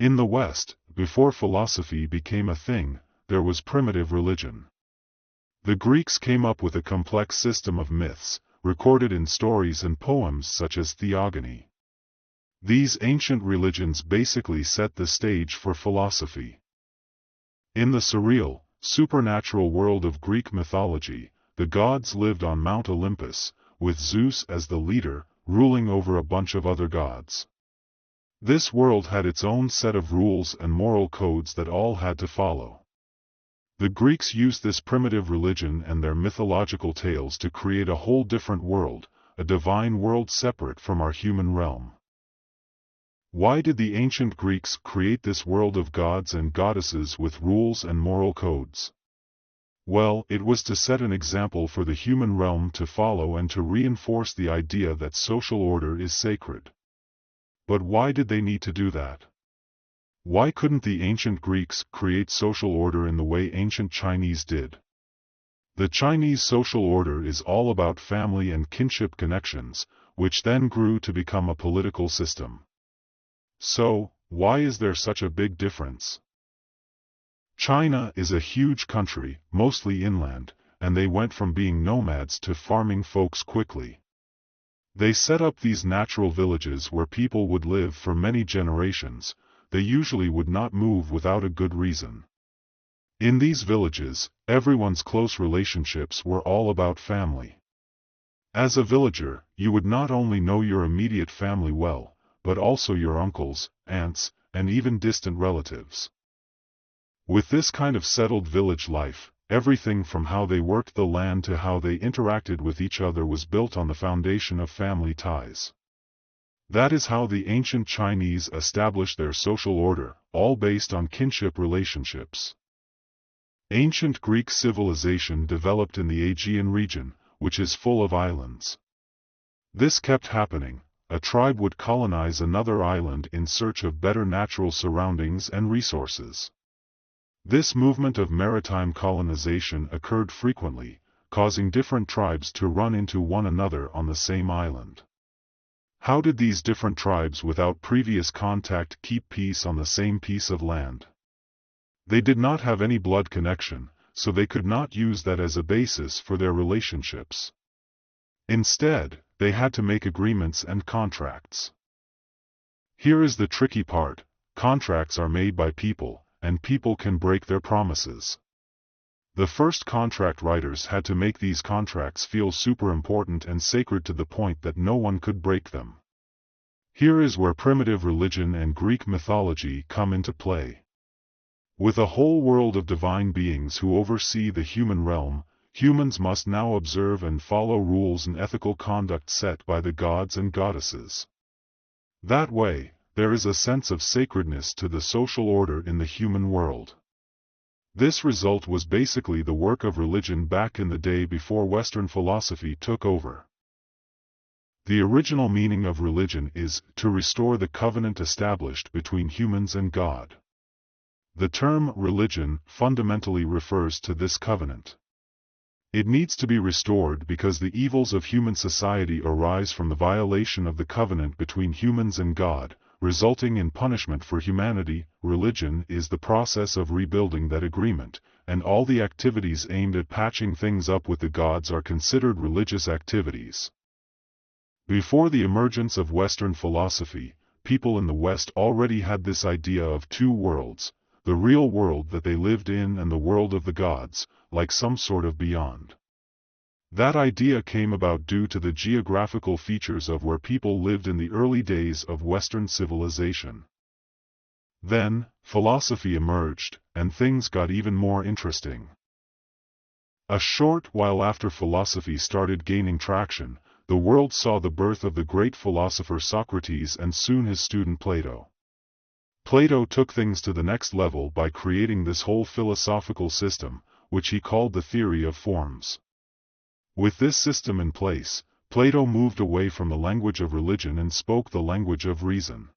In the West, before philosophy became a thing, there was primitive religion. The Greeks came up with a complex system of myths, recorded in stories and poems such as theogony. These ancient religions basically set the stage for philosophy. In the surreal, supernatural world of Greek mythology, the gods lived on Mount Olympus, with Zeus as the leader, ruling over a bunch of other gods. This world had its own set of rules and moral codes that all had to follow. The Greeks used this primitive religion and their mythological tales to create a whole different world, a divine world separate from our human realm. Why did the ancient Greeks create this world of gods and goddesses with rules and moral codes? Well, it was to set an example for the human realm to follow and to reinforce the idea that social order is sacred. But why did they need to do that? Why couldn't the ancient Greeks create social order in the way ancient Chinese did? The Chinese social order is all about family and kinship connections, which then grew to become a political system. So, why is there such a big difference? China is a huge country, mostly inland, and they went from being nomads to farming folks quickly. They set up these natural villages where people would live for many generations. They usually would not move without a good reason. In these villages, everyone's close relationships were all about family. As a villager, you would not only know your immediate family well, but also your uncles, aunts, and even distant relatives. With this kind of settled village life, everything from how they worked the land to how they interacted with each other was built on the foundation of family ties. That is how the ancient Chinese established their social order, all based on kinship relationships. Ancient Greek civilization developed in the Aegean region, which is full of islands. This kept happening. A tribe would colonize another island in search of better natural surroundings and resources. This movement of maritime colonization occurred frequently, causing different tribes to run into one another on the same island. How did these different tribes without previous contact keep peace on the same piece of land? They did not have any blood connection, so they could not use that as a basis for their relationships. Instead, they had to make agreements and contracts. Here is the tricky part: contracts are made by people, and people can break their promises. The first contract writers had to make these contracts feel super important and sacred to the point that no one could break them. Here is where primitive religion and Greek mythology come into play. With a whole world of divine beings who oversee the human realm, humans must now observe and follow rules and ethical conduct set by the gods and goddesses. That way, there is a sense of sacredness to the social order in the human world. This result was basically the work of religion back in the day before Western philosophy took over. The original meaning of religion is to restore the covenant established between humans and God. The term religion fundamentally refers to this covenant. It needs to be restored because the evils of human society arise from the violation of the covenant between humans and God, resulting in punishment for humanity. Religion is the process of rebuilding that agreement, and all the activities aimed at patching things up with the gods are considered religious activities. Before the emergence of Western philosophy, people in the West already had this idea of two worlds, the real world that they lived in and the world of the gods, like some sort of beyond. That idea came about due to the geographical features of where people lived in the early days of Western civilization. Then, philosophy emerged, and things got even more interesting. A short while after philosophy started gaining traction, the world saw the birth of the great philosopher Socrates and soon his student Plato. Plato took things to the next level by creating this whole philosophical system, which he called the theory of forms. With this system in place, Plato moved away from the language of religion and spoke the language of reason.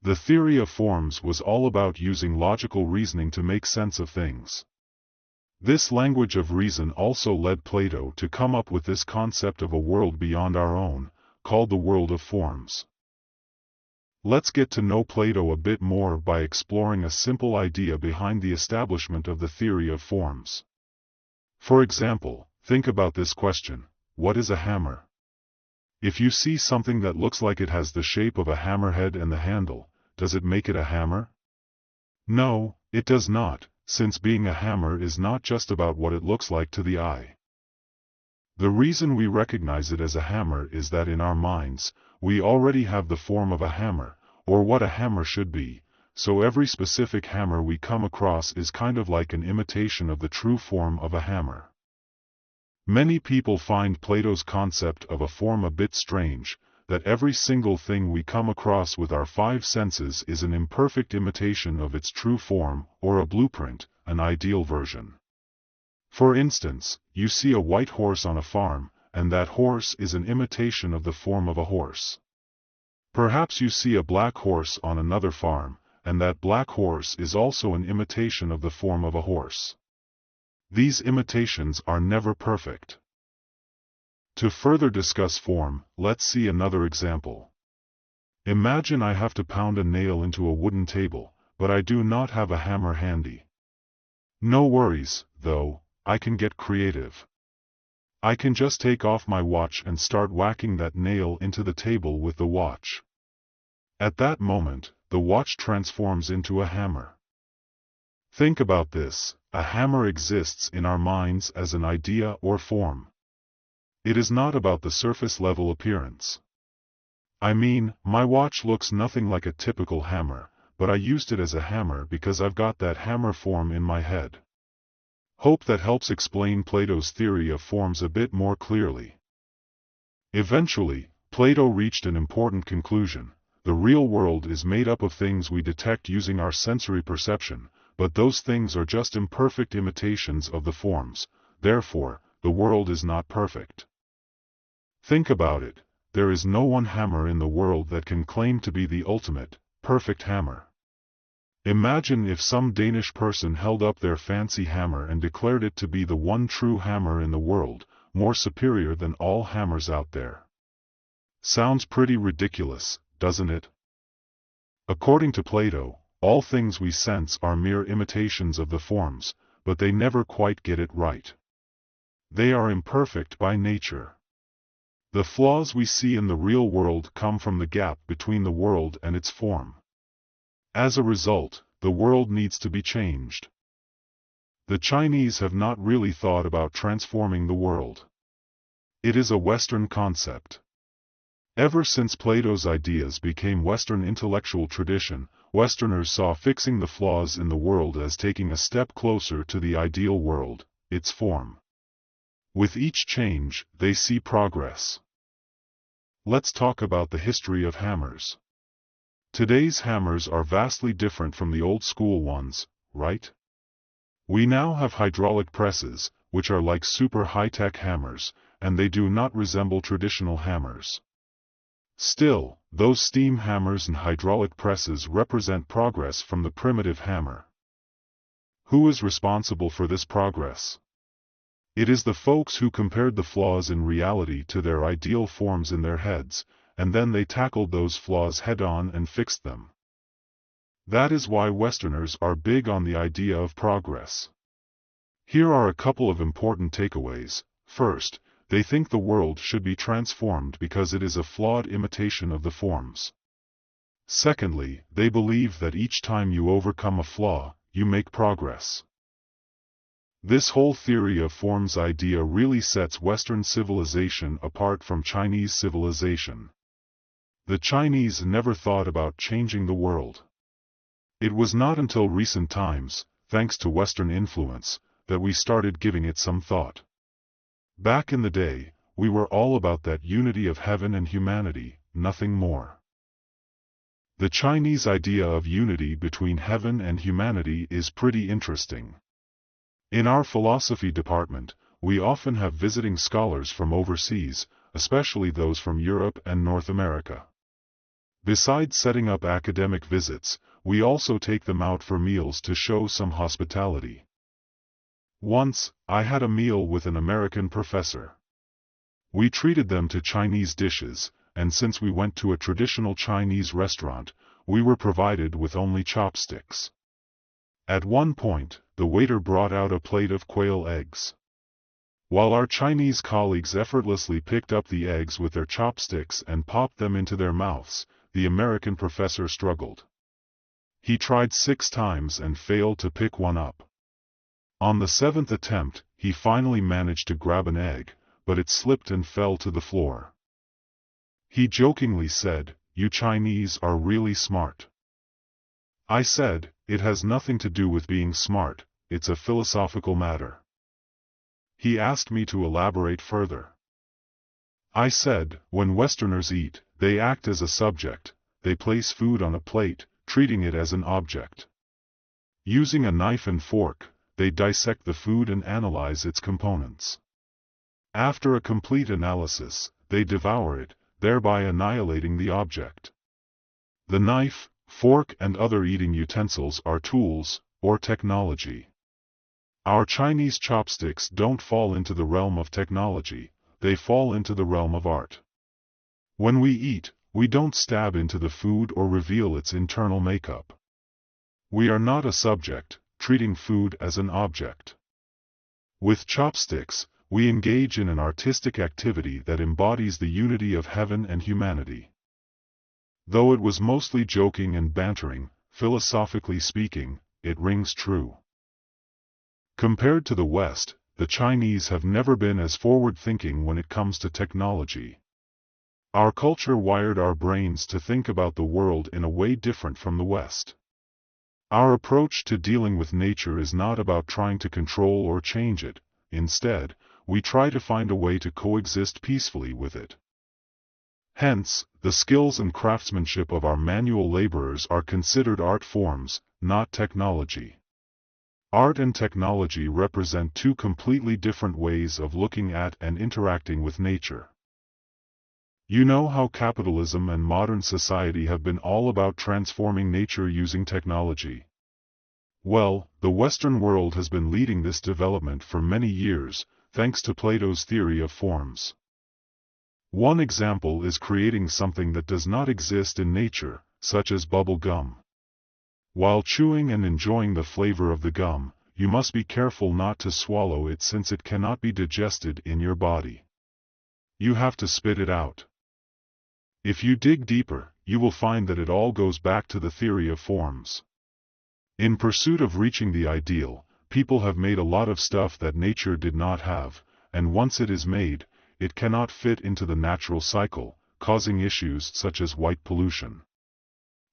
The theory of forms was all about using logical reasoning to make sense of things. This language of reason also led Plato to come up with this concept of a world beyond our own, called the world of forms. Let's get to know Plato a bit more by exploring a simple idea behind the establishment of the theory of forms. For example, think about this question: what is a hammer? If you see something that looks like it has the shape of a hammerhead and the handle, does it make it a hammer? No, it does not, since being a hammer is not just about what it looks like to the eye. The reason we recognize it as a hammer is that in our minds, we already have the form of a hammer, or what a hammer should be, so every specific hammer we come across is kind of like an imitation of the true form of a hammer. Many people find Plato's concept of a form a bit strange, that every single thing we come across with our five senses is an imperfect imitation of its true form, or a blueprint, an ideal version. For instance, you see a white horse on a farm, and that horse is an imitation of the form of a horse. Perhaps you see a black horse on another farm, and that black horse is also an imitation of the form of a horse. These imitations are never perfect. To further discuss form, let's see another example. Imagine I have to pound a nail into a wooden table, but I do not have a hammer handy. No worries, though, I can get creative. I can just take off my watch and start whacking that nail into the table with the watch. At that moment, the watch transforms into a hammer. Think about this: a hammer exists in our minds as an idea or form. It is not about the surface-level appearance. I mean, my watch looks nothing like a typical hammer, but I used it as a hammer because I've got that hammer form in my head. Hope that helps explain Plato's theory of forms a bit more clearly. Eventually, Plato reached an important conclusion: the real world is made up of things we detect using our sensory perception, but those things are just imperfect imitations of the forms, therefore, the world is not perfect. Think about it: there is no one hammer in the world that can claim to be the ultimate, perfect hammer. Imagine if some Danish person held up their fancy hammer and declared it to be the one true hammer in the world, more superior than all hammers out there. Sounds pretty ridiculous, doesn't it? According to Plato, all things we sense are mere imitations of the forms, but they never quite get it right. They are imperfect by nature. The flaws we see in the real world come from the gap between the world and its form. As a result, the world needs to be changed. The Chinese have not really thought about transforming the world. It is a Western concept. Ever since Plato's ideas became Western intellectual tradition, Westerners saw fixing the flaws in the world as taking a step closer to the ideal world, its form. With each change, they see progress. Let's talk about the history of hammers. Today's hammers are vastly different from the old-school ones, right? We now have hydraulic presses, which are like super high-tech hammers, and they do not resemble traditional hammers. Still, those steam hammers and hydraulic presses represent progress from the primitive hammer. Who is responsible for this progress? It is the folks who compared the flaws in reality to their ideal forms in their heads, and then they tackled those flaws head-on and fixed them. That is why Westerners are big on the idea of progress. Here are a couple of important takeaways. First, they think the world should be transformed because it is a flawed imitation of the forms. Secondly, they believe that each time you overcome a flaw, you make progress. This whole theory of forms idea really sets Western civilization apart from Chinese civilization. The Chinese never thought about changing the world. It was not until recent times, thanks to Western influence, that we started giving it some thought. Back in the day, we were all about that unity of heaven and humanity, nothing more. The Chinese idea of unity between heaven and humanity is pretty interesting. In our philosophy department, we often have visiting scholars from overseas, especially those from Europe and North America. Besides setting up academic visits, we also take them out for meals to show some hospitality. Once, I had a meal with an American professor. We treated them to Chinese dishes, and since we went to a traditional Chinese restaurant, we were provided with only chopsticks. At one point, the waiter brought out a plate of quail eggs. While our Chinese colleagues effortlessly picked up the eggs with their chopsticks and popped them into their mouths, the American professor struggled. He tried 6 times and failed to pick one up. On the 7th attempt, he finally managed to grab an egg, but it slipped and fell to the floor. He jokingly said, "You Chinese are really smart." I said, "It has nothing to do with being smart, it's a philosophical matter." He asked me to elaborate further. I said, "When Westerners eat, they act as a subject, they place food on a plate, treating it as an object. Using a knife and fork, they dissect the food and analyze its components. After a complete analysis, they devour it, thereby annihilating the object. The knife, fork and other eating utensils are tools, or technology. Our Chinese chopsticks don't fall into the realm of technology, they fall into the realm of art. When we eat, we don't stab into the food or reveal its internal makeup. We are not a subject, treating food as an object. With chopsticks, we engage in an artistic activity that embodies the unity of heaven and humanity." Though it was mostly joking and bantering, philosophically speaking, it rings true. Compared to the West, the Chinese have never been as forward-thinking when it comes to technology. Our culture wired our brains to think about the world in a way different from the West. Our approach to dealing with nature is not about trying to control or change it, instead, we try to find a way to coexist peacefully with it. Hence, the skills and craftsmanship of our manual laborers are considered art forms, not technology. Art and technology represent 2 completely different ways of looking at and interacting with nature. You know how capitalism and modern society have been all about transforming nature using technology. Well, the Western world has been leading this development for many years, thanks to Plato's theory of forms. One example is creating something that does not exist in nature, such as bubble gum. While chewing and enjoying the flavor of the gum, you must be careful not to swallow it since it cannot be digested in your body. You have to spit it out. If you dig deeper, you will find that it all goes back to the theory of forms. In pursuit of reaching the ideal, people have made a lot of stuff that nature did not have, and once it is made, it cannot fit into the natural cycle, causing issues such as white pollution.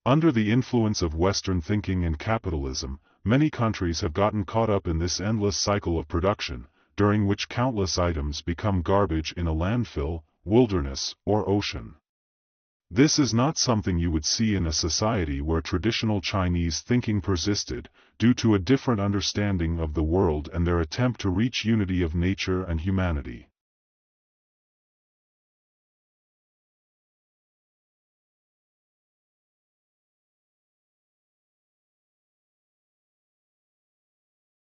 Under the influence of Western thinking and capitalism, many countries have gotten caught up in this endless cycle of production, during which countless items become garbage in a landfill, wilderness, or ocean. This is not something you would see in a society where traditional Chinese thinking persisted, due to a different understanding of the world and their attempt to reach unity of nature and humanity.